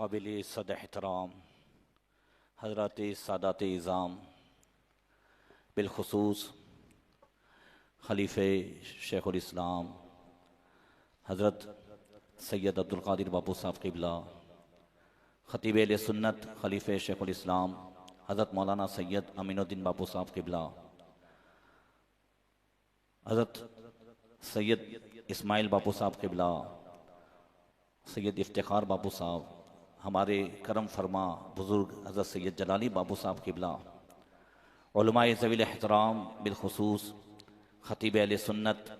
काबिल सद एहतराम हज़रात सादात इज़ाम बिलखुसूस खलीफ़े शेखुल इस्लाम हज़रत सैयद अब्दुल क़ादिर बापू साहब क़िबला, ख़तीब अहले सुन्नत खलीफ़े शेखुल इस्लाम हज़रत मौलाना सैयद अमीनुद्दीन बापू साहब क़िबला, हज़रत सैयद इस्माइल बापू साहब क़िबला, सैयद इफ्तिखार बापू साहब, हमारे करम फरमा बुज़ुर्ग हज़रत सैयद जलाली बापू साहब क़िबला, उलमाए ज़वील एहतराम बिलखुसूस ख़तीब अहले सुन्नत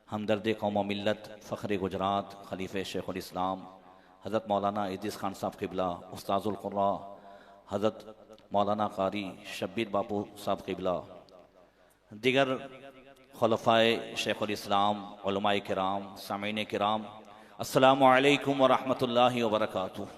हमदर्द कौम व मिल्लत फ़ख्र गुजरात खलीफ़े शेखुल इस्लाम हज़रत मौलाना इद्रीस खान साहब क़िबला, उस्ताज़ुल क़ुर्रा हज़रत मौलाना क़ारी शब्बीर बापू साहब क़िबला, दिगर खुलफ़ाए शेखुल इस्लाम, उलमाए किराम, सामीन किराम, अस्सलामु अलैकुम व रहमतुल्लाहि व बरकातुहू।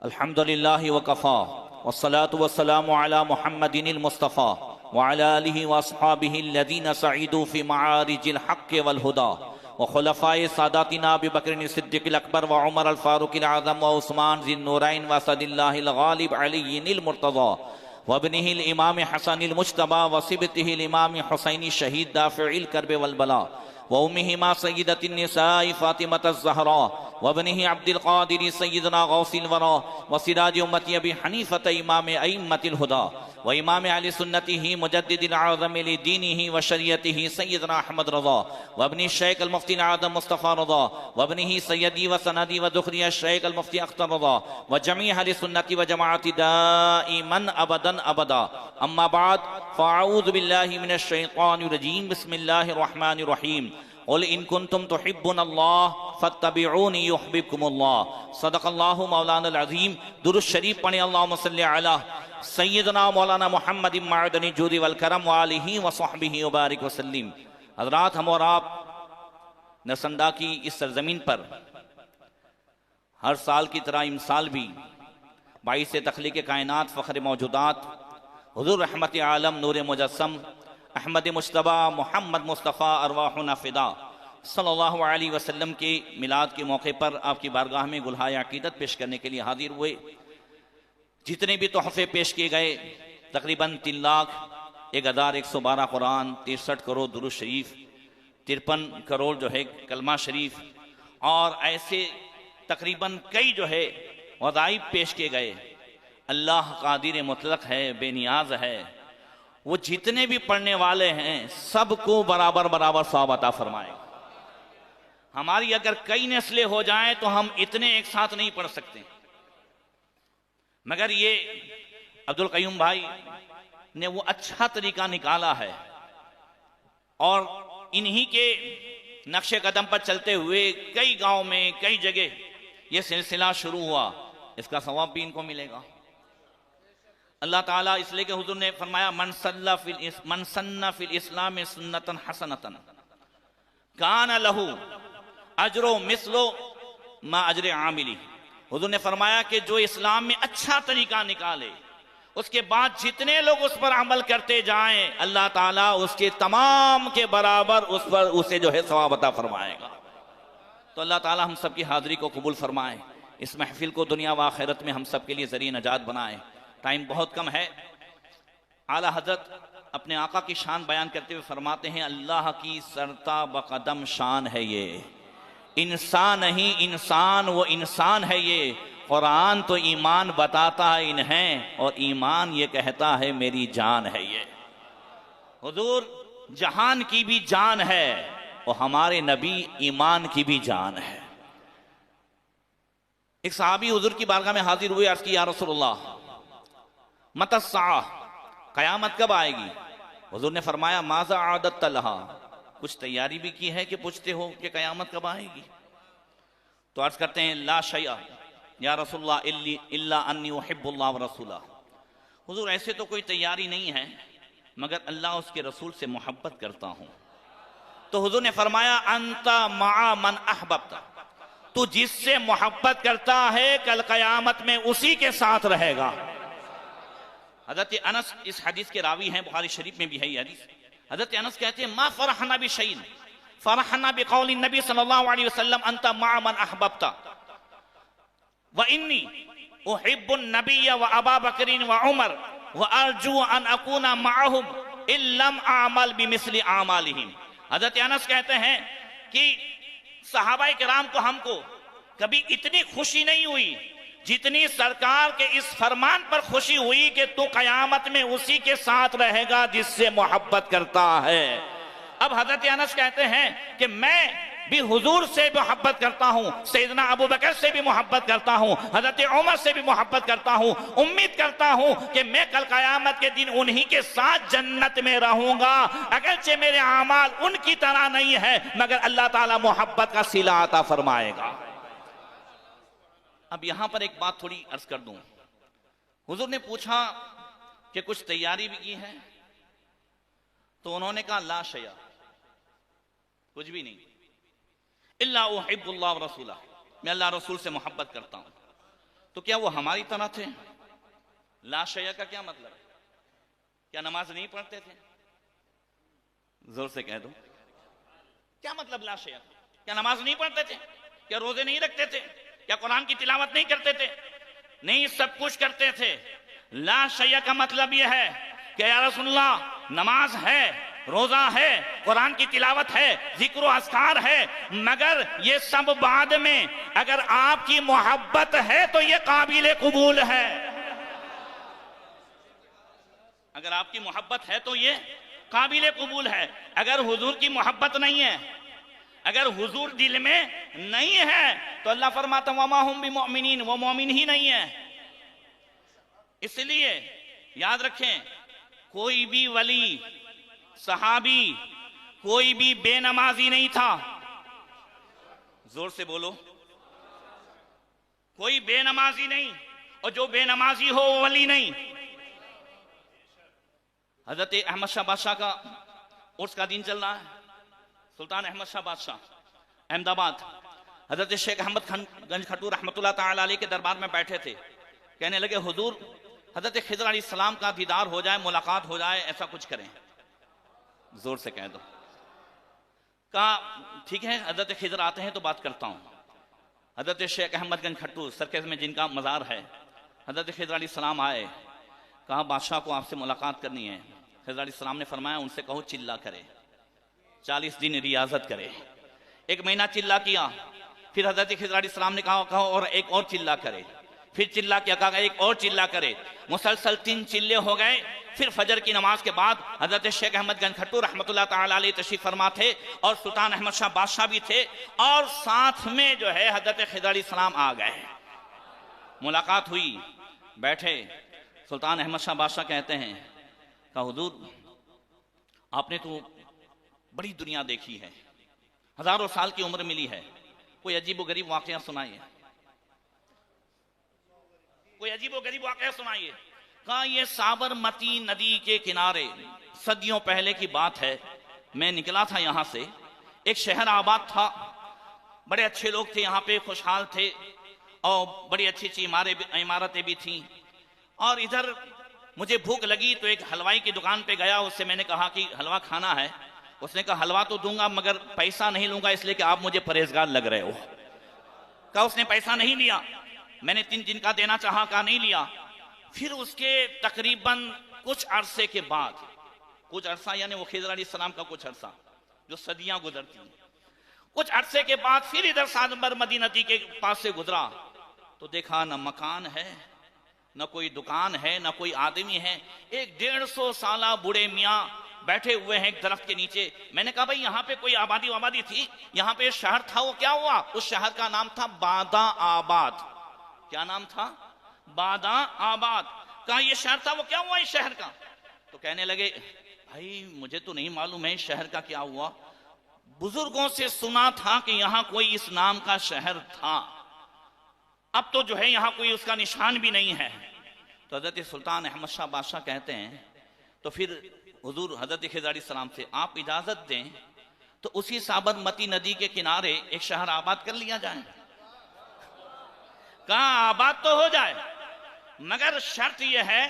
अल्हम्दुलिल्लाहि व कफ़ा वस्सलातु वस्सलामु अला मुहम्मदिनिल मुस्तफ़ा व अला आलिहि व अस्हाबिहि अल्लज़ीना सईदू फ़ी मआरिजिल हक़्क़ि वल हुदा व खुलफ़ाए सादातिना अबू बकर सिद्दीक़िल अकबर व उमर अल फ़ारूक़िल आज़म व उस्मान ज़िन नूरैन व असदिल्लाहिल गालिब अलीय्यिल मुर्तज़ा व इब्निहिल इमाम हसनिल मुज्तबा व सिबतिहिल इमाम हुसैनी शहीद दाफ़िइल कर्ब वल बला व उम्मिहिमा सय्यदतिन निसाई फ़ातिमतुज़ ज़हरा व इब्निहि अब्दुल क़ादिर सय्यदना गौसिल वरा व सिराज उम्मती अबी हनीफ़त इमाम अइम्मतिल हुदा व इमाम अहले सुन्नतिही मुजद्दिदिल आज़म लिदीनिही व शरीयतिही सय्यदना अहमद रज़ा व इब्नि शेख अल मुफ्ती आज़म मुस्तफ़ा रज़ा व इब्निहि सय्यदी व सनदी व दुखरिया शेख अल मुफ्ती अख्तर रज़ा व जमी अहले सुन्नति व जमाअति दाइमन अबदन अबदा। अम्मा बाद फ़अऊज़ु बिल्लाहि मिनश शैतानिर रजीम बिस्मिल्लाहिर रहमानिर रहीम क़ुल इन कुन्तुम तुहिब्बुनल्लाह फत्तबिऊनी युहब्बिकुमुल्लाह सदक़ल्लाहु मौलाना अज़ीम। दुरूद शरीफ पढ़ें। अल्लाहुम्मा सल्लि अला सय्यदना मौलाना मुहम्मदिन मअदनी जूदी वल करम व आलिहि व सहबिहि व बारिक व सल्लिम। हज़रात, हम और आप नरसंडा की इस सरजमीन पर हर साल की तरह इमसाल भी बाइस तख्लीक़ कायनात फ़ख्र मौजूदात हुज़ूर रहमत आलम नूर मुजस्सम अहमद मुज्तबा मोहम्मद मुस्तफ़ा अरवाहुना फ़िदा सल्लल्लाहु अलैहि वसल्लम के मिलाद के मौके पर आपकी बारगाह में गुलहाए अक़ीदत पेश करने के लिए हाजिर हुए। जितने भी तोहफ़े पेश किए गए तकरीबन 3,01,112 कुरान, 63 करोड़ दुरूद शरीफ, 53 करोड़ जो है कलमा शरीफ और ऐसे तकरीबन कई जो है वज़ाइफ पेश किए गए। अल्लाह कादिर मुतलक है, बेनियाज है। वो जितने भी पढ़ने वाले हैं सबको बराबर बराबर सवाब अता फरमाएगा। हमारी अगर कई नस्लें हो जाएं तो हम इतने एक साथ नहीं पढ़ सकते, मगर ये अब्दुल क़य्यूम भाई ने वो अच्छा तरीका निकाला है और इन्हीं के नक्शे कदम पर चलते हुए कई गांव में कई जगह ये सिलसिला शुरू हुआ। इसका सवाब भी इनको मिलेगा। अल्लाह ताला इसलिए कि हुजूर ने फरमाया मन सन्ना फिल इस्लाम सुन्नतन हसनतन कान लहू अजरो मिसलो मा अजरे आमिली। हुजूर ने फरमाया कि जो इस्लाम में अच्छा तरीका निकाले उसके बाद जितने लोग उस पर अमल करते जाएं अल्लाह ताला उसके तमाम के बराबर उस पर उसे जो है सवाब अता फरमाएगा। तो अल्लाह ताला हम सब की हाजिरी को कबूल फरमाए, इस महफिल को दुनिया व आखिरत में हम सब के लिए ज़रिए नजात बनाए। टाइम बहुत कम है। आला हजरत अपने आका की शान बयान करते हुए फरमाते हैं अल्लाह की सरता बकदम शान है ये, इंसान नहीं इंसान वो इंसान है ये। कुरान तो ईमान बताता है इन्हें और ईमान ये कहता है मेरी जान है ये। हुजूर जहान की भी जान है और हमारे नबी ईमान की भी जान है। एक सहाबी हुजूर की बारगाह में हाजिर हुए, अर्ज़ की या रसूलल्लाह मतस्सा, कयामत कब आएगी? हुजूर ने फरमाया माज़ा आदत लहा, कुछ तैयारी भी की है कि पूछते हो कि कयामत कब आएगी? तो अर्ज करते हैं ला शैया या रसूलल्लाह इल्ला अन्नी उहिब्बुल्लाह व रसूला। हुजूर ऐसे तो कोई तैयारी नहीं है मगर अल्लाह उसके रसूल से मोहब्बत करता हूं। तो हुजूर ने फरमाया अंता मा मन अहबब्ता, तू जिससे मोहब्बत करता है कल कयामत में उसी के साथ रहेगा। हज़रत अनस इस हदीस के रावी हैं, बुखारी शरीफ में भी है ये हदीस। हज़रत अनस कहते हैं मा फरहना बिशैइन, फरहना बिकौलि नबी सल्लल्लाहु अलैहि वसल्लम अंता मअ मन अहबब्ता व इन्नी उहिब्बुन नबिय्य व अबा बकरिन व उमर व अर्जू अन अकूना मअहुम इल्लम आमल बिमिस्लि आमालिहिम। हजरत अनस कहते हैं कि सहाबाए किराम को हमको कभी इतनी खुशी नहीं हुई जितनी सरकार के इस फरमान पर खुशी हुई कि तू कयामत में उसी के साथ रहेगा जिससे मोहब्बत करता है। अब हजरत अनस कहते हैं कि मैं भी हुजूर से मोहब्बत करता हूं, सैयदना अबू बकर से भी मोहब्बत करता हूं, हजरत उमर से भी मोहब्बत करता हूं। उम्मीद करता हूं कि मैं कल कयामत के दिन उन्हीं के साथ जन्नत में रहूंगा, अगरचे मेरे अमाल उनकी तरह नहीं है मगर अल्लाह ताला मोहब्बत का सिला अता फरमाएगा। अब यहां पर एक बात थोड़ी अर्ज कर दूं। हुजूर ने पूछा कि कुछ तैयारी भी की है, तो उन्होंने कहा ला शया, कुछ भी नहीं, इल्ला उहिब्बुल्लाह व रसूला, मैं अल्लाह रसूल से मोहब्बत करता हूं। तो क्या वो हमारी तरह थे? ला शया का क्या मतलब है? क्या नमाज नहीं पढ़ते थे? जोर से कह दो, क्या मतलब ला शया? क्या नमाज नहीं पढ़ते थे? क्या रोजे नहीं रखते थे? क्या कुरान की तिलावत नहीं करते थे? नहीं, सब कुछ करते थे। ला शया का मतलब यह है कि या रसूलल्लाह नमाज है, रोजा है, कुरान की तिलावत है, जिक्र अस्कार है, मगर ये सब बाद में, अगर आपकी मोहब्बत है तो ये काबिल कबूल है। अगर आपकी मोहब्बत है तो ये काबिल कबूल है। अगर हुजूर की मोहब्बत नहीं है, अगर हुजूर दिल में नहीं है तो अल्लाह फरमाता वमा हुम बिमुमिनीन, वो मोमिन ही नहीं है। इसलिए याद रखें, कोई भी वली, सहाबी, कोई भी बेनमाजी नहीं था। जोर से बोलो, कोई बेनमाजी नहीं, और जो बेनमाजी हो वो वली नहीं। हजरत अहमद शाह बादशाह का उर्स का दिन चल रहा है। सुल्तान अहमद शाह बादशाह अहमदाबाद हजरत शेख अहमद गंज खटूर रहमतुल्लाह ताला अलैह के दरबार में बैठे थे। कहने लगे हुजूर हजरत खिज़र अलैहिस्सलाम का दीदार हो जाए, मुलाकात हो जाए, ऐसा कुछ करें। जोर से कह दो। कहा ठीक है, हजरत खिज़र आते हैं तो बात करता हूं। हजरत शेख अहमद गंज खट्टू सरकेज में जिनका मज़ार है, हजरत खिज़र अलैहिस्सलाम आए। कहा बादशाह को आपसे मुलाकात करनी है। खिज़र अलैहिस्सलाम ने फरमाया उनसे कहो चिल्ला करे, 40 दिन रियाजत करे। 1 महीना चिल्ला किया। फिर हजरत खिज़र अलैहिस्सलाम ने कहा कहो और एक और चिल्ला करे। फिर चिल्ला किया, कहा एक और चिल्ला करे। मुसलसल 3 चिल्ले हो गए। फिर फजर की नमाज के बाद हजरत शेख अहमद गंज खट्टू रहमतुल्लाह ताला अलैह तशरीफ फरमा थे, और सुल्तान अहमद शाह बादशाह भी थे, और साथ में जो है हजरत खिज़र अलैहिस्सलाम आ गए। मुलाकात हुई, बैठे। सुल्तान अहमद शाह बादशाह कहते हैं, कहा हुजूर आपने तो बड़ी दुनिया देखी है, हजारों साल की उम्र मिली है, कोई अजीब व गरीब वाकया सुनाइए, कोई अजीब व गरीब वाकया सुनाइए। कहा ये साबरमती नदी के किनारे सदियों पहले की बात है, मैं निकला था यहां से। एक शहर आबाद था, बड़े अच्छे लोग थे यहाँ पे, खुशहाल थे, और बड़ी अच्छी अच्छी इमारतें भी थी। और इधर मुझे भूख लगी तो एक हलवाई की दुकान पे गया। उससे मैंने कहा कि हलवा खाना है। उसने कहा हलवा तो दूंगा मगर पैसा नहीं लूंगा, इसलिए कि आप मुझे परहेजगार लग रहे हो। कहा उसने पैसा नहीं लिया। मैंने 3 दिन का देना चाहा, कहा नहीं लिया। फिर उसके तकरीबन कुछ अरसे के बाद, कुछ अरसा यानी वो खिज़र अलैहिस्सलाम का कुछ अरसा जो सदियां गुजरती हैं, कुछ अरसे के बाद फिर इधर साबरमती नदी के पास से गुजरा तो देखा न मकान है, न कोई दुकान है, न कोई आदमी है। एक 150 साला बूढ़े मियाँ बैठे हुए हैं एक दरख्त के नीचे। मैंने कहा भाई यहाँ पे कोई आबादी थी, यहाँ पे शहर था, वो क्या हुआ? उस शहर का नाम था बादा आबाद। क्या नाम था? बादा आबाद। कहा ये शहर था, वो क्या हुआ इस शहर का? तो कहने लगे भाई मुझे तो नहीं मालूम है इस शहर का क्या हुआ, बुजुर्गों से सुना था कि यहाँ कोई इस नाम का शहर था, अब तो जो है यहाँ कोई उसका निशान भी नहीं है। तो हजरत सुल्तान अहमद शाह बादशाह कहते हैं तो फिर हुजूर हजरत खिज़र अलैहिस्सलाम से आप इजाजत दें तो उसी साबरमती नदी के किनारे एक शहर आबाद कर लिया जाए। कहा आबाद तो हो जाए, मगर शर्त यह है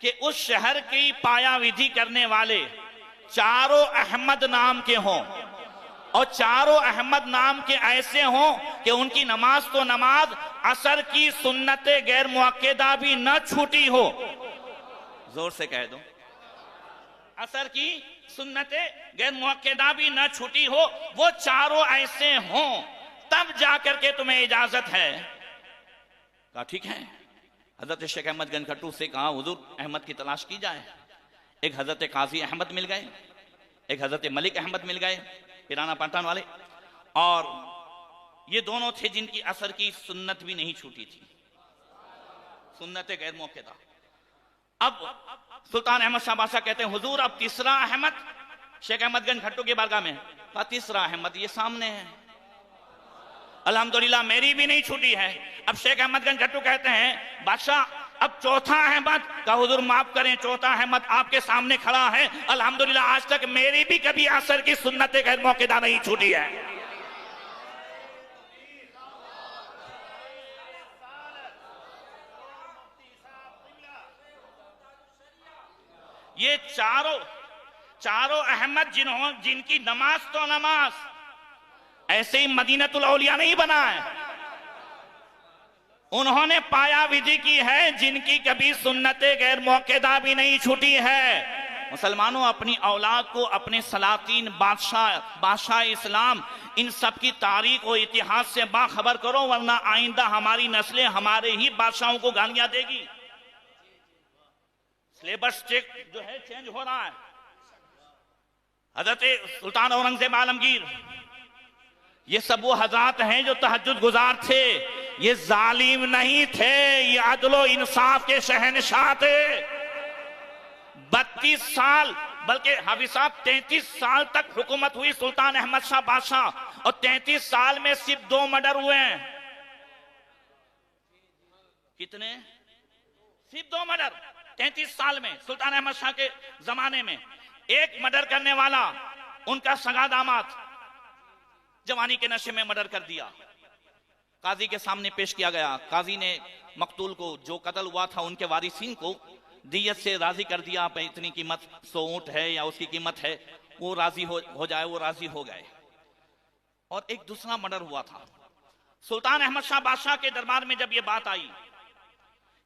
कि उस शहर की पाया विधि करने वाले चारों अहमद नाम के हों और चारों अहमद नाम के ऐसे हों कि उनकी नमाज तो नमाज, असर की सुन्नत गैर मुअक्कदा भी न छूटी हो। जोर से कह दो, असर की सुन्नत गैर मुअक्कदा भी न छूटी हो, वो चारों ऐसे हों, तब जाकर के तुम्हें इजाजत है। कहा ठीक है। हजरत शेख अहमद गनखट्टू से कहा हुजूर अहमद की तलाश की जाए। एक हजरत काजी अहमद मिल गए, एक हजरत मलिक अहमद मिल गए, पिराना पाटन वाले, और ये दोनों थे जिनकी असर की सुन्नत भी नहीं छूटी थी, सुन्नत गैर मुअक्कदा। अब सुल्तान अहमद शाह बादशाह कहते हैं हुजूर अब तीसरा अहमद शेख अहमद गनखट्टू की बारगाह में। कहा तीसरा अहमद ये सामने है, अल्हम्दुलिल्लाह मेरी भी नहीं छूटी है। अब शेख अहमद गनखट्टू कहते हैं बादशाह अब चौथा अहमद। का हुजूर माफ करें, चौथा अहमद आपके सामने खड़ा है, अल्हम्दुलिल्लाह आज तक मेरी भी कभी असर की सुन्नत गैर मुअक्कदा नहीं छूटी है। ये चारों अहमद जिनकी नमाज तो नमाज, ऐसे ही मदीनतुल औलिया नहीं बना है, उन्होंने पाया विधि की है जिनकी कभी सुन्नते गैर मुअक्कदा भी नहीं छूटी है। मुसलमानों अपनी औलाद को अपने सलातीन बादशाह इस्लाम इन सब की तारीख और इतिहास से बाखबर करो, वरना आइंदा हमारी नस्लें हमारे ही बादशाहों को गालियां देगी। सिलेबस जो है चेंज हो रहा है। हजरत सुल्तान औरंगजेब आलमगीर, ये सब वो हजरात हैं जो तहज्जुद गुजार थे, ये जालिम नहीं थे, ये अदलो इंसाफ के शहनशाह थे। 32 साल बल्कि हाफिज साहब 33 साल तक हुकूमत हुई सुल्तान अहमद शाह बादशाह, और 33 साल में सिर्फ 2 मर्डर हुए हैं। कितने? सिर्फ 2 मर्डर 33 साल में सुल्तान अहमद शाह के जमाने में। एक मर्डर करने वाला उनका सगा दामाद जवानी के नशे में मर्डर कर दिया, काजी के सामने पेश किया गया। काजी ने मकतूल को, जो कत्ल हुआ था, उनके वारिसीन को दियत से राजी कर दिया। आप इतनी कीमत 100 ऊंट है या उसकी कीमत है, वो राजी हो जाए, वो राजी हो गए। और एक दूसरा मर्डर हुआ था। सुल्तान अहमद शाह बादशाह के दरबार में जब ये बात आई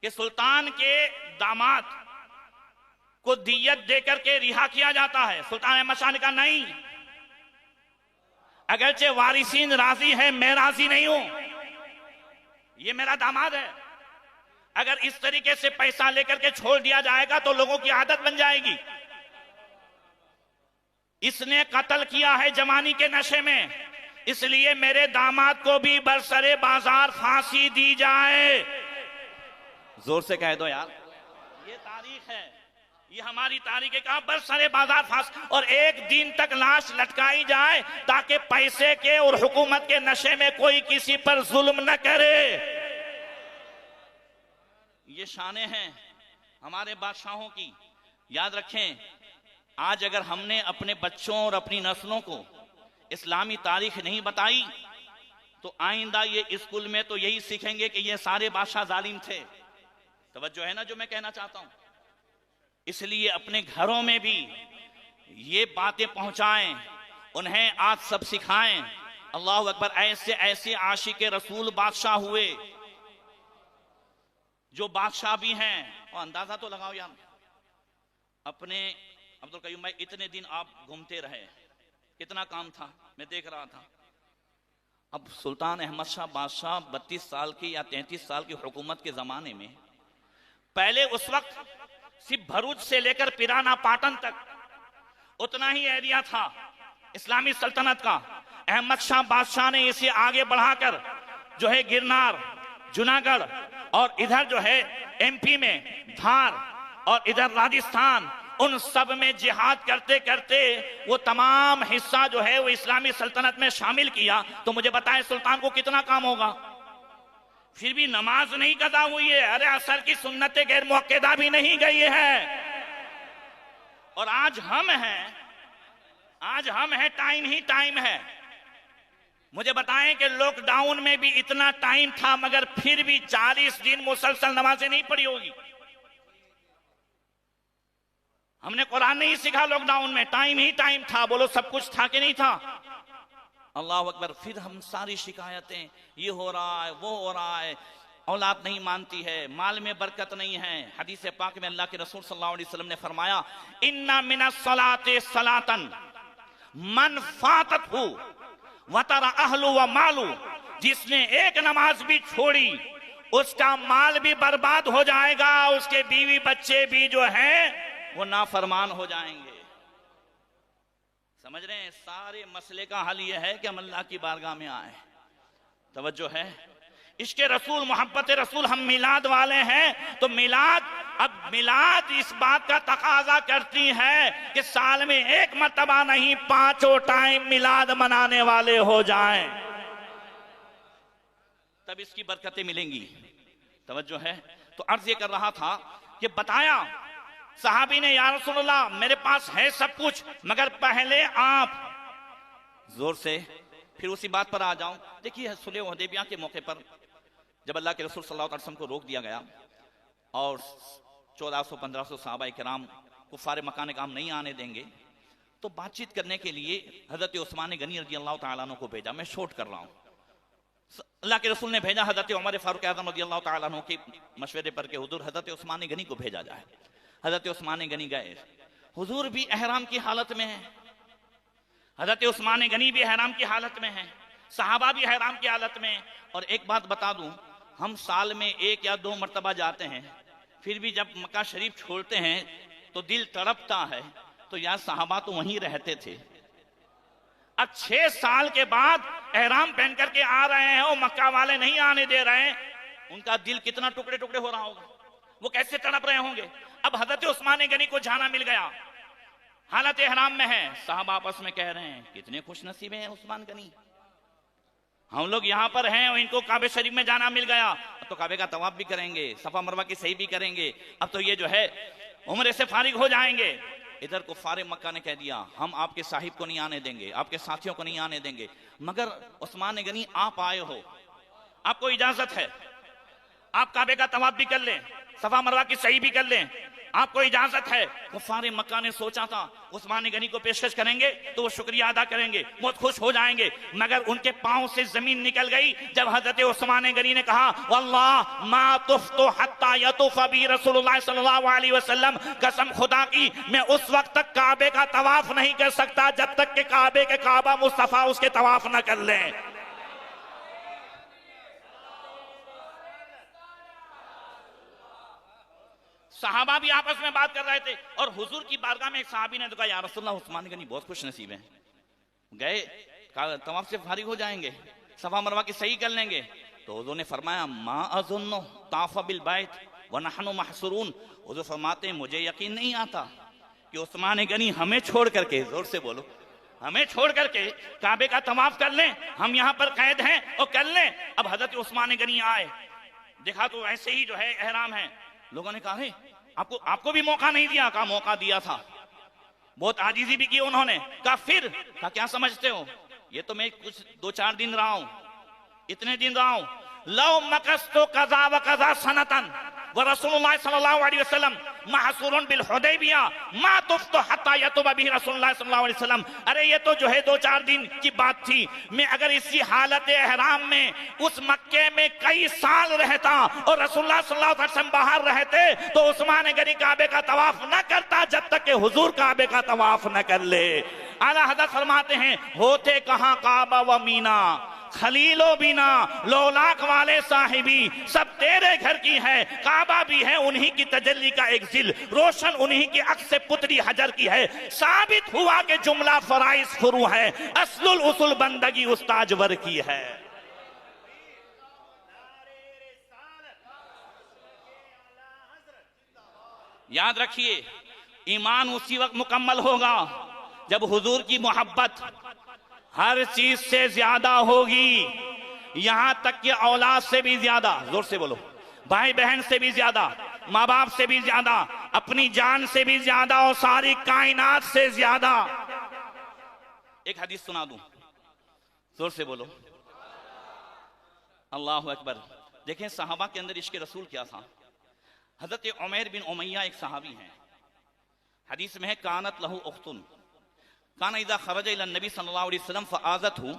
कि सुल्तान के दामाद को दियत देकर के रिहा किया जाता है, सुल्तान अहमद शाह ने कहा नहीं, अगरचे वारिसीन राजी है, मैं राजी नहीं हूं, ये मेरा दामाद है। अगर इस तरीके से पैसा लेकर के छोड़ दिया जाएगा तो लोगों की आदत बन जाएगी। इसने कत्ल किया है जवानी के नशे में, इसलिए मेरे दामाद को भी बरसरे बाजार फांसी दी जाए। जोर से कह दो यार, ये तारीख है, ये हमारी तारीख है। कहा बरसरे बाजार फांसी, और एक दिन तक लाश लटकाई जाए ताकि पैसे के और हुकूमत के नशे में कोई किसी पर जुल्म न करे। ये शाने हैं हमारे बादशाहों की, याद रखें। आज अगर हमने अपने बच्चों और अपनी नस्लों को इस्लामी तारीख नहीं बताई तो आइंदा ये स्कूल में तो यही सीखेंगे कि ये सारे बादशाह जालिम थे। तवज्जो है ना जो मैं कहना चाहता हूं? इसलिए अपने घरों में भी ये बातें पहुंचाएं, उन्हें आज सब सिखाएं। अल्लाह अकबर। ऐसे ऐसे आशिक रसूल बादशाह हुए जो बादशाह भी हैं। और अंदाजा तो लगाओ यार, अपने अब्दुल कयूम भाई इतने दिन आप घूमते रहे, कितना काम था, मैं देख रहा था। अब सुल्तान अहमद शाह बादशाह 32 साल की या 33 साल की हुकूमत के जमाने में, पहले उस वक्त सिर्फ भरूच से लेकर पिराना पाटन तक उतना ही एरिया था इस्लामी सल्तनत का। अहमद शाह बादशाह ने इसे आगे बढ़ाकर जो है गिरनार, जूनागढ़ और इधर जो है एमपी में धार और इधर राजस्थान, उन सब में जिहाद करते करते वो तमाम हिस्सा जो है वो इस्लामी सल्तनत में शामिल किया। तो मुझे बताएं सुल्तान को कितना काम होगा? फिर भी नमाज नहीं कदा हुई है। अरे असर की सुन्नतें गैर मुअक्कदा भी नहीं गई है। और आज हम हैं, टाइम ही टाइम है। मुझे बताएं कि लॉकडाउन में भी इतना टाइम था मगर फिर भी 40 दिन मुसलसल नमाजें नहीं पढ़ी होगी। हमने कुरान नहीं सीखा लॉकडाउन में, टाइम ही टाइम था। बोलो सब कुछ था कि नहीं था? अल्लाह अकबर। फिर हम सारी शिकायतें, ये हो रहा है, वो हो रहा है, औलाद नहीं मानती है, माल में बरकत नहीं है। हदीस पाक में अल्लाह के रसूल सल्लल्लाहु अलैहि वसल्लम ने फरमाया, इन्ना मिनस सलाते सलातन मन फाततहु वतरा अहलु व मालू, जिसने एक नमाज भी छोड़ी उसका माल भी बर्बाद हो जाएगा, उसके बीवी बच्चे भी जो हैं वो नाफरमान हो जाएंगे। समझ रहे हैं? सारे मसले का हल यह है कि हम अल्लाह की बारगाह में आए। तवज्जो है? इश्क़ रसूल, मोहब्बत रसूल, हम मिलाद वाले हैं तो मिलाद, अब मिलाद इस बात का तकाजा करती है कि साल में एक मर्तबा नहीं, 5 टाइम मिलाद मनाने वाले हो जाएं, तब इसकी बरकतें मिलेंगी। तवज्जो है? तो अर्ज ये कर रहा था कि बताया सहाबी ने, या रसूलल्लाह मेरे पास है सब कुछ, मगर पहले आप, जोर से फिर उसी बात पर आ जाऊं। देखिए सुलह हुदैबिया के मौके पर जब अल्लाह के रसूल सल्लल्लाहु अलैहि वसल्लम को रोक दिया गया और 1400-1500 सहाबाए किराम कुफार मक्का ने काम नहीं आने देंगे, तो बातचीत करने के लिए हजरत उस्मान गनी रज़ी अल्लाह तआला अन्हु को भेजा। मैं शॉर्ट कर रहा हूं। अल्लाह के रसूल ने भेजा हजरत उमर फारूक आज़म रज़ी अल्लाह तआला अन्हु के मशवरे पर के हुजूर हजरत उस्मान गनी को भेजा जाए। हजरत उस्मान गनी गए, हुजूर भी एहराम की हालत में है, हजरत उस्मान गनी भी एहराम की हालत में है, सहाबा भी एहराम की हालत में। और एक बात बता दूं, हम साल में 1 या 2 मर्तबा जाते हैं, फिर भी जब मक्का शरीफ छोड़ते हैं तो दिल तड़पता है। तो यार सहाबा तो वहीं रहते थे, अब 6 साल के बाद एहराम पहन करके आ रहे हैं और मक्का वाले नहीं आने दे रहे हैं, उनका दिल कितना टुकड़े टुकड़े हो रहा होगा, वो कैसे तड़प रहे होंगे। अब हजरत उस्मान गनी को जाना मिल गया, हालत एहराम में है, साहब आपस में कह रहे हैं कितने खुश नसीब हैं उस्मान गनी, हम लोग यहाँ पर हैं और इनको काबे शरीफ में जाना मिल गया, अब तो काबे का तवाफ भी करेंगे, सफा मरवा की सही भी करेंगे, अब तो ये जो है उम्र से फारिग हो जाएंगे। इधर कुफारे मक्का ने कह दिया हम आपके साहिब को नहीं आने देंगे, आपके साथियों को नहीं आने देंगे, मगर उस्मान गनी आप आए हो, आपको इजाजत है, आप काबे का तवाफ भी कर लें, सफा मरवा की सही भी कर लें, आपको इजाजत है। कुफारे मक्का ने सोचा था उस्मान गनी को पेशकश करेंगे तो वो शुक्रिया अदा करेंगे, बहुत खुश हो जाएंगे, मगर उनके पांव से जमीन निकल गई जब हजरत उस्मान गनी ने कहा वल्लाह मा तुफ्तु हत्ता यतुफ बी रसूलुल्लाह सल्लल्लाहु अलैहि वसल्लम, कसम खुदा की मैं उस वक्त तक काबे का तवाफ नहीं कर सकता जब तक कि काबे के काबा मुस्तफा उसके तवाफ न कर लें। सहाबा भी आपस में बात कर रहे थे और हुजूर की बारगाह में एक सहाबी ने तो कहा या रसूलल्लाह उस्मान गनी बहुत खुश नसीब हैं, गए तवाफ से फारिग हो जाएंगे, सफा मरवा की सही कर लेंगे। तो हुजूर ने फरमाया मा अज़ुन्नु ताफ़ा बिल बैत व नहनु महसूरून, हुजूर फरमाते हैं मुझे यकीन नहीं आता कि उस्मान गनी हमें छोड़ करके, जोर से बोलो, हमें छोड़ करके काबे का तवाफ कर लें, हम यहाँ पर कैद हैं और कर लें। अब हजरत उस्मान गनी आए, देखा तो ऐसे ही जो है एहराम है, लोगों ने कहा आपको भी मौका नहीं दिया, कहा मौका दिया था, बहुत आजीजी भी की उन्होंने, कहा फिर, कहा क्या समझते हो, ये तो मैं कुछ 2-4 दिन रहा हूं, इतने दिन रहा हूं, लव मकस्तो कजा व कजा सनतन व रसूलुल्लाह सल्लल्लाहु अलैहि वसल्लम महसूरुन बिल हुदैबिया मा तुफ्तु हत्ता यतुब बिही रसूलुल्लाह सल्लल्लाहु अलैहि वसल्लम, अरे ये तो जो है 2-4 दिन की बात थी, मैं अगर इसी हालत एहराम में उस मक्के में कई साल रहता और रसूलुल्लाह सल्लल्लाहु अलैहि वसल्लम बाहर रहते तो उस्मान गनी काबे का तवाफ न करता जब तक कि हुजूर काबे का तवाफ न कर ले। आला हज़रत फरमाते हैं होते कहां काबा व मीना, खलीलो बिना लोलाक वाले साहिबी सब तेरे घर की है, काबा भी है उन्हीं की तजल्ली का एक जिल, रोशन उन्हीं की अक्स से पुतरी हजर की है, साबित हुआ कि जुमला फराइज फुरू है, असलुल उसूल बंदगी उस्ताजवर की है। याद रखिए ईमान उसी वक्त मुकम्मल होगा जब हुजूर की मोहब्बत हर चीज से ज्यादा होगी, यहां तक कि औलाद से भी ज्यादा, जोर से बोलो, भाई बहन से भी ज्यादा, माँ बाप से भी ज्यादा, अपनी जान से भी ज्यादा और सारी कायनात से ज्यादा। एक हदीस सुना दूं, जोर से बोलो अल्लाह अकबर। देखें सहाबा के अंदर इश्क रसूल क्या था। हजरत उमैर बिन उमैया एक सहाबी हैं, हदीस में है कानत लहू उख्तुन, काना इज़ा खरज इला नबी सल्लल्लाहु अलैहि वसल्लम फआज़तहु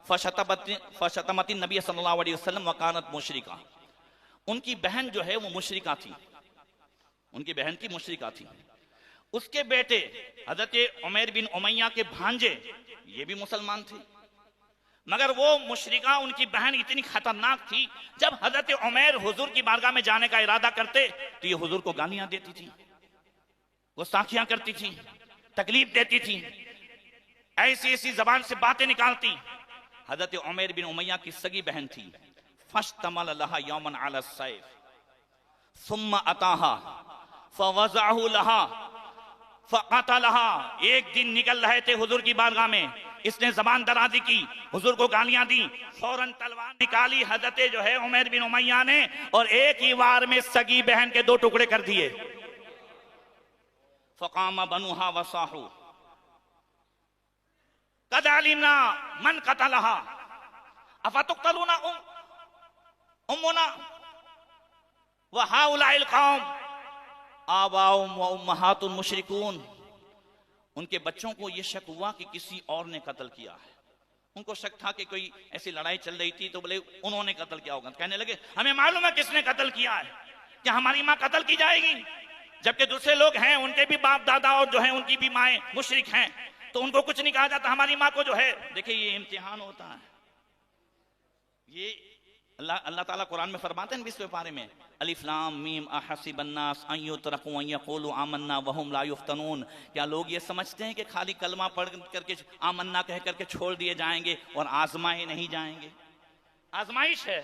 फशतमतिन नबी सल्लल्लाहु अलैहि वसल्लम व कानत मुशरिका। उनकी बहन जो है वो मुशरिका थी, उनकी बहन की मुशरिका थी। उसके बेटे हजरत उमैर बिन उमैया के भांजे ये भी मुसलमान थे, मगर वो मुशरिका उनकी बहन इतनी खतरनाक थी, जब हजरत उमैर हुजूर की बारगाह में जाने का इरादा करते तो ये हुजूर को गालियां देती थी, गुस्ताखियां करती थी, तकलीफ देती थी, ऐसी ऐसी जबान से बातें निकालती। हजरत उमैर बिन उमैया की सगी बहन थी। फश्तमल लहा यौमन अला सैफ सुम्मा अताहा फवज़अहु लहा फक़तलहा। एक दिन निकल रहे थे हुजूर की बारगाह में, इसने जबान दराजी की, हुजूर को गालियां दी, फौरन तलवार निकाली हजरत जो है उमैर बिन उमैया ने, और एक ही वार में सगी बहन के दो टुकड़े कर दिए। फ़क़ाम बनुहा वसाहु क़द अलिमना मन क़तलहा अफ़तुक़तलूना उम्मुना व हाउलाइल कौम आबाउहुम व उम्महातुल मुशरिकून। उनके बच्चों को यह शक हुआ कि किसी और ने कत्ल किया है। उनको शक था कि कोई ऐसी लड़ाई चल रही थी तो बोले उन्होंने कत्ल किया होगा। कहने लगे हमें मालूम है किसने कत्ल किया है, क्या हमारी माँ कत्ल की जाएगी? जबकि दूसरे लोग हैं, उनके भी बाप दादा और जो है उनकी भी माएँ मुशरिक हैं, तो उनको कुछ नहीं कहा जाता। हमारी माँ को जो है, देखिए ये इम्तिहान होता है। ये अल्लाह ताला कुरान में फरमाते हैं 20वें पारे में, अलिफ लाम मीम अहसिबन्नास अन युतरकू अन यक़ूलू आमन्ना वहुम ला युफ्तनून। क्या लोग ये समझते हैं कि खाली कलमा पढ़ करके आमन्ना कह करके छोड़ दिए जाएंगे और आजमाए नहीं जाएंगे? आजमाइश है।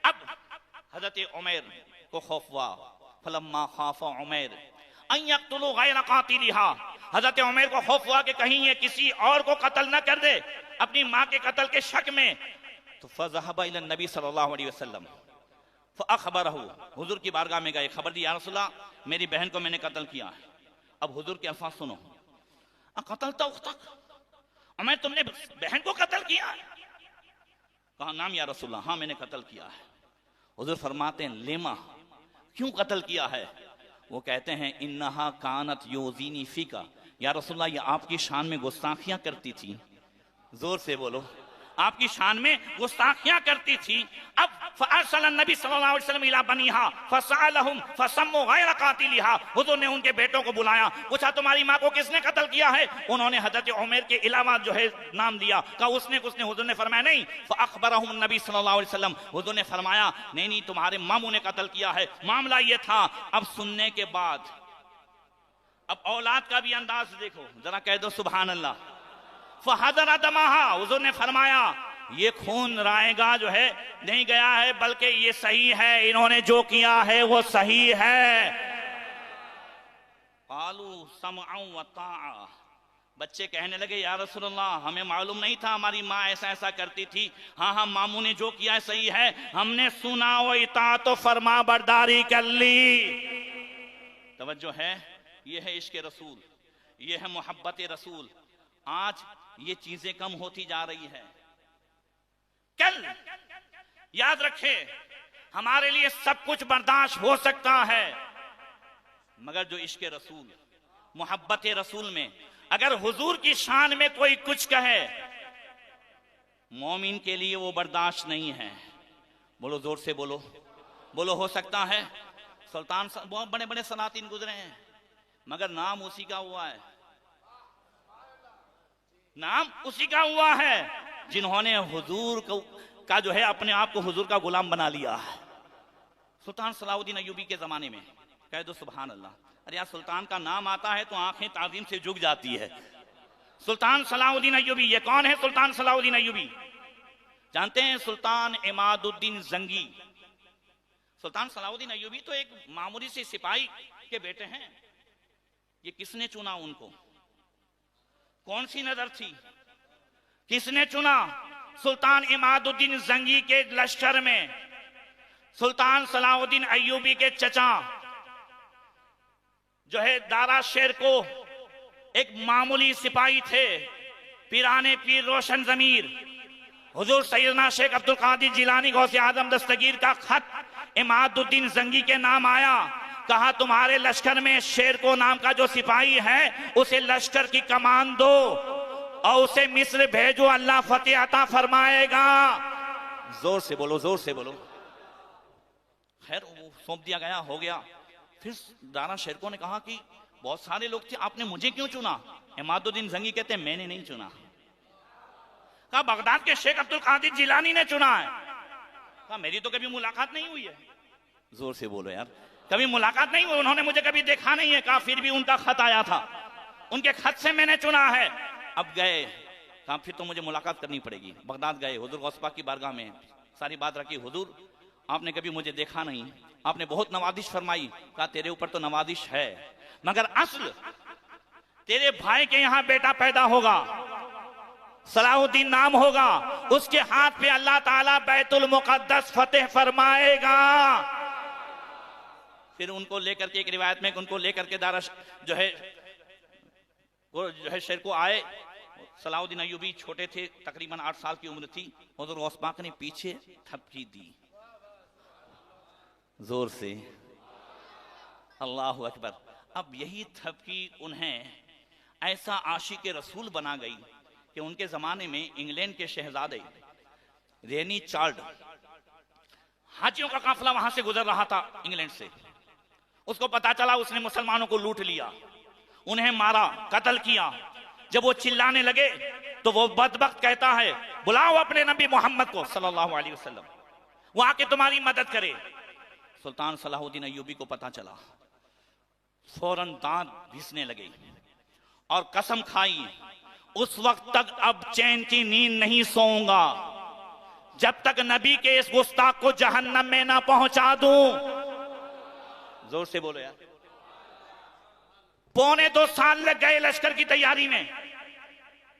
अब हजरत उमैर को खौफ हुआ, फलम्मा खाफा उमैर अन यक़्तुलू गैर क़ातिलिहा। हजरत उमैर को खौफ हुआ कि कहीं ये किसी और को कत्ल न कर दे अपनी माँ के कत्ल के शक में। तो फ़ज़हब इला नबी सल्लल्लाहु अलैहि वसल्लम फ़अख़बरहु। हुजूर की बारगाह में गए, खबर दी, या रसूलल्लाह मेरी बहन को मैंने कत्ल किया है। अब हुजूर के अल्फाज सुनो, अक़तलता उख्तक, उमैर तुमने बहन को कत्ल किया है? कहा नाम या रसूलल्लाह, हाँ मैंने कत्ल किया है। हुजूर फरमाते हैं लेमा, क्यों कत्ल किया है? वो कहते हैं इन्नहा कानत योज़ीनी फ़ीका, या रसूलल्लाह ये आपकी शान में गुस्ताखियां करती थी। जोर से बोलो, आपकी शान में गुस्ताखियां करती थी। अब फ़अरसल नबी सल्लल्लाहु अलैहि वसल्लम इला बनीहा फ़सअलहुम फ़सम्मू गैर क़ातिलिहा। हुजूर ने उनके बेटों को बुलाया, पूछा तुम्हारी माँ को किसने कत्ल किया है? उन्होंने हजरत उमैर के अलावा जो है नाम दिया, कहा उसने कुछ ने। हुजूर ने फरमाया नहीं। फ़अख़बरहुम नबी सल्लल्लाहु अलैहि वसल्लम, हुजूर ने फरमाया नहीं नहीं तुम्हारे मामू ने कत्ल किया है, मामला ये था। अब सुनने के बाद अब औलाद का भी अंदाज देखो जरा, कह दो सुभान अल्लाह। फ़हदरा दमाहा, हुजूर ने फरमाया ये खून रायगा जो है नहीं गया है, बल्कि ये सही है, इन्होंने जो किया है वो सही है। क़ालू समअन व ताअ। बच्चे कहने लगे या रसूलल्लाह हमें मालूम नहीं था हमारी माँ ऐसा ऐसा करती थी। हाँ हाँ मामू ने जो किया है सही है, हमने सुना व इताअत व फरमा बरदारी कर ली। तवज्जो है, ये है इश्क़ रसूल, ये है मोहब्बत रसूल। आज ये चीजें कम होती जा रही है। कल याद रखे हमारे लिए सब कुछ बर्दाश्त हो सकता है, मगर जो इश्क़ रसूल, मोहब्बत रसूल में अगर हुजूर की शान में कोई कुछ कहे, मोमिन के लिए वो बर्दाश्त नहीं है। बोलो जोर से बोलो, बोलो हो सकता है। सुल्तान बहुत बड़े बड़े सलातीन गुजरे हैं, मगर नाम उसी का हुआ है, नाम उसी का हुआ है जिन्होंने हुजूर का जो है अपने आप को हुजूर का गुलाम बना लिया है। सुल्तान सलाहुद्दीन अय्यूबी के जमाने में, कह दो सुभान अल्लाह। अरे यार सुल्तान का नाम आता है तो आंखें ताज़ीम से झुक जाती है। सुल्तान सलाहुद्दीन अय्यूबी, ये कौन है सुल्तान सलाहुद्दीन अय्यूबी? जानते हैं सुल्तान इमादुद्दीन जंगी। सुल्तान सलाहुद्दीन अय्यूबी तो एक मामूली से सिपाही के बेटे हैं। ये किसने चुना उनको? कौन सी नजर थी? किसने चुना? सुल्तान इमादुद्दीन जंगी के लश्कर में सुल्तान सलाहुद्दीन अय्यूबी के चचा जो है दारा शेर को एक मामूली सिपाही थे, पीराने पीर रोशन जमीर हुजूर सैयदना शेख अब्दुल कादिर जिलानी गौसे आजम दस्तगीर का खत इमादुद्दीन जंगी के नाम आया। कहा तुम्हारे लश्कर में शेर को नाम का जो सिपाही है उसे लश्कर की कमान दो। और उसे मिस्र भेजो, अल्लाह फतेह अता फरमाएगा। जोर से बोलो, जोर से बोलो। खैर वो सौंप दिया गया, हो गया। फिर दारा शेरको ने कहा कि बहुत सारे लोग थे, आपने मुझे क्यों चुना? इमादुद्दीन जंगी कहते हैं मैंने नहीं चुना। कहा बगदाद के शेख अब्दुल कादिर जिलानी ने चुना है। कहा मेरी तो कभी मुलाकात नहीं हुई है। जोर से बोलो यार, कभी मुलाकात नहीं हुई, उन्होंने मुझे कभी देखा नहीं है। कहा फिर भी उनका खत आया था, उनके खत से मैंने चुना है। अब गए, कहा फिर तो मुझे मुलाकात करनी पड़ेगी। बगदाद गए, हुजूर गौस पाक की बारगाह में सारी बात रखी। हुजूर आपने कभी मुझे देखा नहीं, आपने बहुत नवाजिश फरमाई। कहा तेरे ऊपर तो नवाजिश है, मगर असल तेरे भाई के यहां बेटा पैदा होगा, सलाहुद्दीन नाम होगा, उसके हाथ पे अल्लाह ताला बैतुल मुकद्दस फतेह फरमाएगा। फिर उनको लेकर के, एक रिवायत में उनको लेकर के दारा जो है शेर को आए। सलाहुद्दीन अय्यूबी छोटे थे, तकरीबन 8 साल की उम्र थी। हुजूर गौस पाक ने पीछे थपकी दी जोर से, अल्लाहु अकबर। अब यही थपकी उन्हें ऐसा आशिक रसूल बना गई कि उनके जमाने में इंग्लैंड के शहजादे रेनी चार्ल्ड, हाजियों का काफिला वहां से गुजर रहा था इंग्लैंड से। उसको पता चला, उसने मुसलमानों को लूट लिया, उन्हें मारा, कत्ल किया। जब वो चिल्लाने लगे तो वो बदबख्त कहता है बुलाओ अपने नबी मोहम्मद को सल्लल्लाहु अलैहि वसल्लम, वो आके तुम्हारी मदद करे। सुल्तान सलाहुद्दीन अय्यूबी को पता चला, फौरन दांत घिसने लगे और कसम खाई उस वक्त तक अब चैन की नींद नहीं सोऊंगा जब तक नबी के इस गुस्ताख को जहन्नम में ना पहुंचा दूं। जोर से बोलो यार। 2.25 साल लग गए लश्कर की तैयारी में,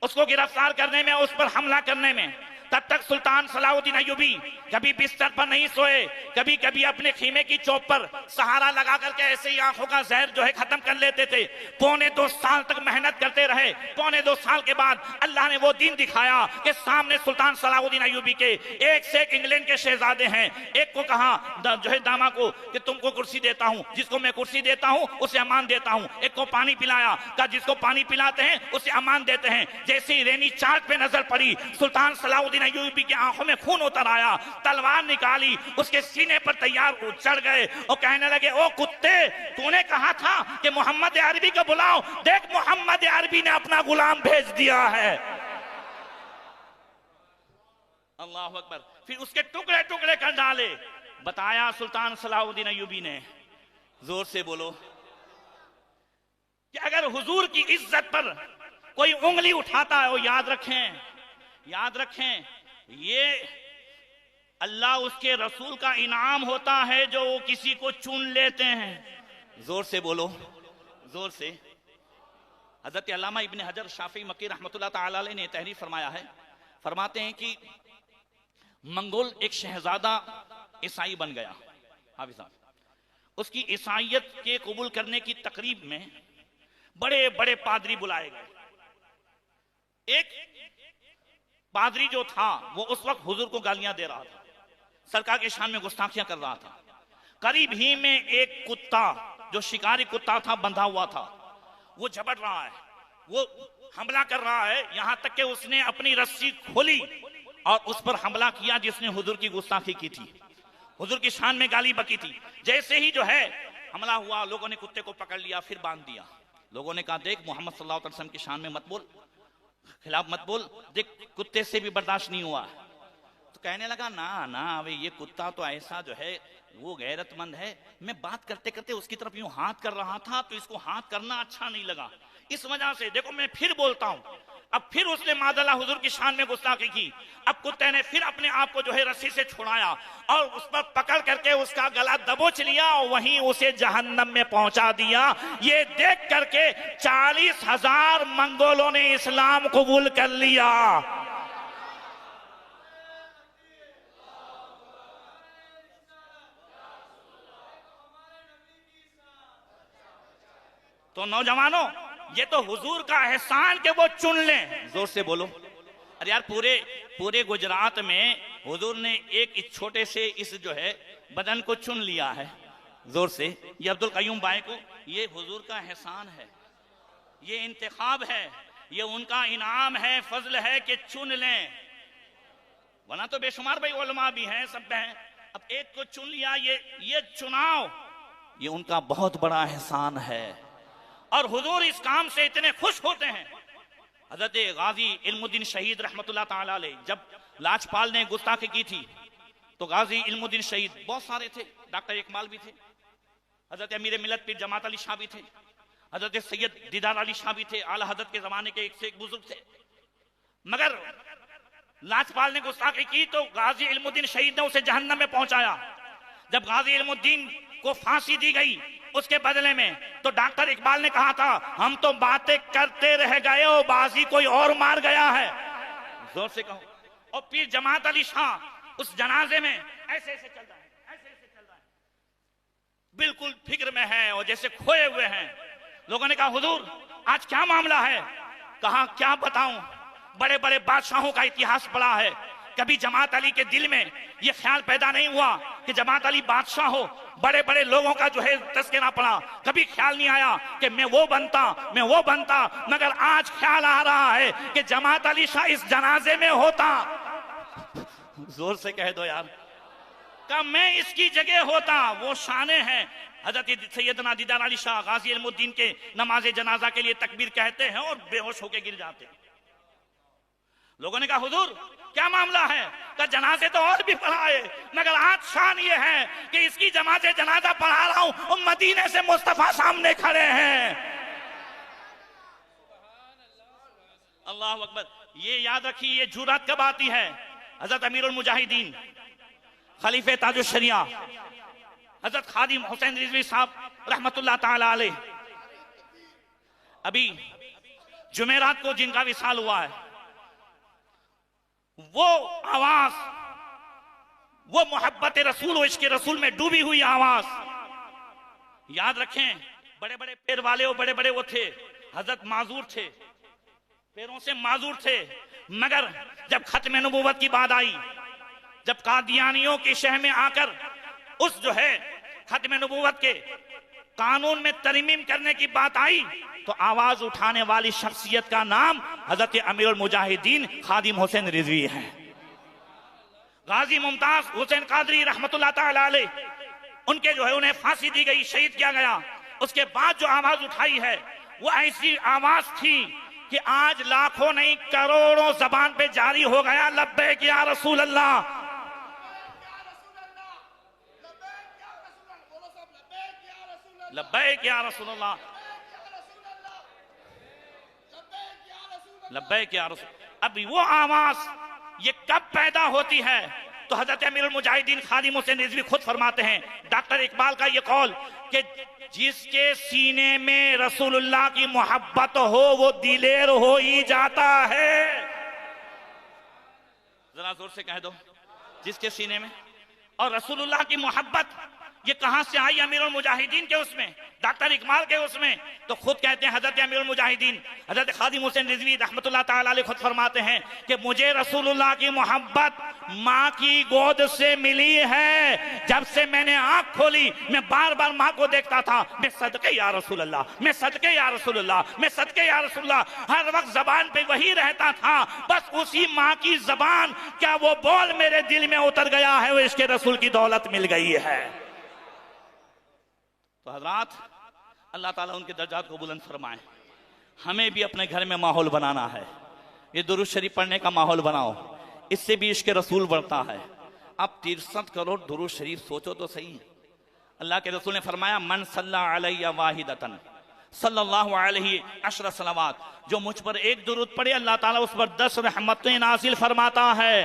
उसको गिरफ्तार करने में, उस पर हमला करने में। तब तक सुल्तान सलाहुद्दीन अय्यूबी कभी बिस्तर पर नहीं सोए, कभी कभी अपने खीमे की चोप पर सहारा लगा करके ऐसे ही आंखों का जहर जो है खत्म कर लेते थे। 2.25 साल तक मेहनत करते रहे। 2.25 साल के बाद अल्लाह ने वो दिन दिखाया कि सामने सुल्तान सलाहुद्दीन अय्यूबी के एक से एक इंग्लैंड के शहजादे हैं। एक को कहा जो है दामा को कि तुमको कुर्सी देता हूं, जिसको मैं कुर्सी देता हूं उसे अमान देता हूं। एक को पानी पिलाया, कहा जिसको पानी पिलाते हैं उसे अमान देते हैं। जैसे ही रेनी चार्ट पे नजर पड़ी, सुल्तान सलाहुद्दीन अय्यूबी की आंखों में खून उतर आया, तलवार निकाली, उसके सीने पर तैयार चढ़ गए और कहने लगे ओ कुत्ते, तूने कहा था कि मोहम्मद अरबी को बुलाओ, देख मोहम्मद अरबी ने अपना गुलाम भेज दिया है। अल्लाह अकबर। फिर उसके टुकड़े टुकड़े कर डाले। बताया सुल्तान सलाहुद्दीन अय्यूबी ने, जोर से बोलो, कि अगर हुजूर की इज्जत पर कोई उंगली उठाता है, वो याद रखें, याद रखें, ये अल्लाह उसके रसूल का इनाम होता है जो वो किसी को चुन लेते हैं। जोर से बोलो, जोर से। हजरत अल्लामा इब्ने हजर शाफी मक्की रहमतुल्लाह ताला अलैह ने तहरीर फरमाया है, फरमाते हैं कि मंगोल एक शहजादा ईसाई बन गया। हाफिज साहब, उसकी ईसाइयत के कबूल करने की तकरीब में बड़े बड़े पादरी बुलाए गए। एक पादरी जो था वो उस वक्त हुजूर को गालियां दे रहा था, सरकार के शान में गुस्ताखियां कर रहा था। करीब ही में एक कुत्ता जो शिकारी कुत्ता था बंधा हुआ था, वो झपट रहा है, वो हमला कर रहा है। यहां तक कि उसने अपनी रस्सी खोली और उस पर हमला किया जिसने हुजूर की गुस्ताखी की थी, हुजूर की शान में गाली बकी थी। जैसे ही जो है हमला हुआ, लोगों ने कुत्ते को पकड़ लिया, फिर बांध दिया। लोगों ने कहा देख मोहम्मद सल्लल्लाहु अलैहि वसल्लम की शान में मत बोल, खिलाफ मत बोल, देख कुत्ते से भी बर्दाश्त नहीं हुआ। तो कहने लगा ना ना, अबे ये कुत्ता तो ऐसा जो है वो गैरतमंद है, मैं बात करते करते उसकी तरफ यूं हाथ कर रहा था तो इसको हाथ करना अच्छा नहीं लगा, इस वजह से देखो मैं फिर बोलता हूं। अब फिर उसने मादल्ला हुजूर की शान में गुस्ताखी की। अब कुत्ते ने फिर अपने आप को जो है रस्सी से छुड़ाया और उस पर पकड़ करके उसका गला दबोच लिया और वहीं उसे जहन्नम में पहुंचा दिया। ये देख करके 40,000 मंगोलों ने इस्लाम कबूल कर लिया। तो नौजवानों, ये तो हुजूर का एहसान के वो चुन लें। जोर से बोलो। अरे यार, पूरे गुजरात में हुजूर ने एक छोटे से इस जो है बदन को चुन लिया है। जोर से। ये अब्दुल कयूम भाई को, ये हुजूर का एहसान है, ये इंतखाब है। ये उनका इनाम है, फजल है कि चुन लें, वरना तो बेशुमार भाई उलमा भी हैं, सब हैं। अब एक को चुन लिया, ये चुनाव, ये उनका बहुत बड़ा एहसान है। और हुजूर इस काम से इतने खुश होते हैं। हजरत गाजी इल्मुद्दीन शहीद रहमतुल्लाह ताला अलैह, जब लाजपाल ने गुस्ताखी की थी तो गाजी इल्मुद्दीन शहीद बहुत सारे थे, डॉक्टर इकबाल भी थे, हजरत अमीर मिलत पीर जमात अली शाह भी थे, हजरत सैयद दीदार अली शाह भी थे, आला हजरत के जमाने के एक से एक बुजुर्ग थे। मगर लाजपाल ने गुस्ताखी की तो गाजी इल्मुद्दीन शहीद ने उसे जहन्नम में पहुंचाया। जब गाजी इल्मुद्दीन को फांसी दी गई उसके बदले में, तो डॉक्टर इकबाल ने कहा था, हम तो बातें करते रह गए और बाजी कोई और मार गया है। जोर से कहो। और पीर जमात अली शाह उस जनाजे में ऐसे ऐसे चल रहा है, ऐसे ऐसे चल रहा है, बिल्कुल फिक्र में है और जैसे खोए हुए हैं। लोगों ने कहा, हुजूर आज क्या मामला है? कहा, क्या बताऊं, बड़े बड़े बादशाहों का इतिहास पढ़ा है, कभी जमात अली के दिल में यह ख्याल पैदा नहीं हुआ कि जमात अली बादशाह हो। बड़े बड़े लोगों का जो है तस्करा पड़ा, कभी ख्याल नहीं आया कि मैं वो बनता, मगर आज ख्याल आ रहा है कि जमात अली शाह इस जनाजे में होता। जोर से कह दो यार, का मैं इसकी जगह होता। वो शाने हैं। हजरत सैयदना दीदार अली शाह गाजी इल्मुद्दीन के नमाज जनाजा के लिए तकबीर कहते हैं और बेहोश होकर गिर जाते हैं। लोगों ने कहा, हुजूर क्या मामला है? का जनाजे तो और भी पढ़ाए, मगर आज शान ये है कि इसकी जमात जनाजा पढ़ा रहा हूं और मदीने से मुस्तफा सामने खड़े हैं। अल्लाह अकबर। ये याद रखिए, ये जुर्रत कब आती है? हजरत अमीरुल मुजाहिदीन खलीफे ताजुल शरिया हजरत खादिम हुसैन रिजवी साहब रहमतुल्लाह ताला अलैह, अभी जुमेरात को जिनका विसाल हुआ है, वो आवाज, वो मोहब्बत रसूल और इश्क रसूल में डूबी हुई आवाज याद रखें। बड़े बड़े पैर वाले और बड़े बड़े वो थे, हजरत माजूर थे, पैरों से माजूर थे, मगर जब खत्म नबूवत की बात आई, जब कादियानियों के शहर में आकर उस जो है खत्म नबूवत के कानून में तरमीम करने की बात आई, तो आवाज उठाने वाली शख्सियत का नाम हजरत अमीरुल मुजाहिदीन खादिम हुसैन रिजवी है। गाजी मुमताज हुसैन कादरी रहमतुल्लाह ताला अलैह, उनके जो है उन्हें फांसी दी गई, शहीद किया गया। उसके बाद जो आवाज उठाई है वो ऐसी आवाज थी कि आज लाखों नहीं करोड़ों जबान पे जारी हो गया, लब्बैक या रसूल अल्लाह, लब्बैक या रसूल अल्लाह, लब्बैक या रसूल। अब वो आवाज ये कब पैदा होती है? तो हजरत अमीरुल मुजाहिदीन खादिम हुसैन रिजवी खुद फरमाते हैं, डॉक्टर इकबाल का ये कौल कि जिसके सीने में रसूलुल्लाह की मोहब्बत हो वो दिलेर हो ही जाता है। जरा जोर से कह दो, जिसके सीने में। और रसूलुल्लाह की मोहब्बत ये कहां से आई? अमीरुल मुजाहिदीन के उसमें, डॉक्टर इकबाल के उसमें। तो खुद कहते हैं हजरत अमीरुल मुजाहिदीन हजरत खादिम हुसैन रिजवी रहमतुल्लाह ताला अलैह खुद फरमाते हैं कि मुझे रसूलुल्लाह की मोहब्बत माँ की गोद से मिली है। जब से मैंने आंख खोली मैं बार बार माँ को देखता था, मैं सदके या रसूल अल्लाह, मैं सदके या रसूल अल्लाह, मैं सदके या रसूल अल्लाह। हर वक्त जबान पे वही रहता था, बस उसी माँ की जबान, क्या वो बोल मेरे दिल में उतर गया है, वो इसके रसूल की दौलत मिल गई है। तो हजरात, अल्लाह ताला उनके दर्जात को बुलंद फरमाए। हमें भी अपने घर में माहौल बनाना है, ये दुरूद शरीफ पढ़ने का माहौल बनाओ, इससे भी इश्क रसूल बढ़ता है। अब 63 करोड़ दुरूद शरीफ सोचो तो सही। अल्लाह के रसूल ने फरमाया, मन सल्ला अलैया वाहिदतन सल्लल्लाहु अलैहि अशर सलावात, जो मुझ पर एक दुरूद पढ़े अल्लाह ताला उस पर 10 रहमतें नाज़िल फरमाता है।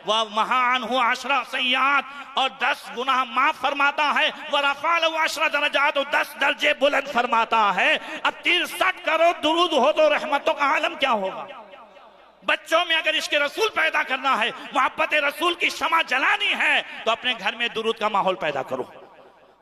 वह महान हो अशरा सय्यात, और 10 गुनाह माफ फरमाता है। वह रफ़ा लहु अशरा दरजात, 10 दर्जे बुलंद फरमाता है। अब 63 करोड़ दुरूद हो तो रहमतों का आलम क्या होगा। बच्चों में अगर इश्क रसूल पैदा करना है, मोहब्बत रसूल की शमा जलानी है, तो अपने घर में दुरूद का माहौल पैदा करो।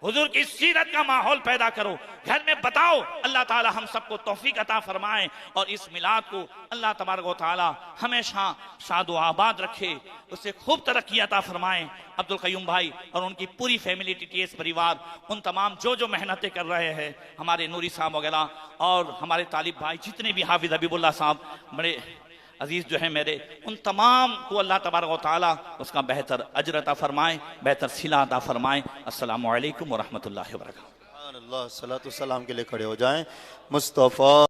हुजूर की सीरत का माहौल पैदा करो, घर में बताओ। अल्लाह ताला हम सबको तौफीक अता फरमाए और इस मिलाद को अल्लाह तबारक व तआला हमेशा शादो आबाद रखे, उससे खूब तरक्की अता फरमाए। अब्दुल कयूम भाई और उनकी पूरी फैमिली, टीटीएस परिवार, उन तमाम जो मेहनतें कर रहे हैं, हमारे नूरी साहब वगैरह और हमारे तालिब भाई जितने भी, हाफिज हबीबुल्लाह साहब बड़े अजीज जो है मेरे, उन तमाम को अल्लाह तबारक व तआला उसका बेहतर अजर अता फरमाए, बेहतर सिला अता फरमाए। अस्सलामु अलैकुम व रहमतुल्लाहि व बरकातहू। अल्लाह सलातो सलाम के लिए खड़े हो जाएं। मुस्तफ़ा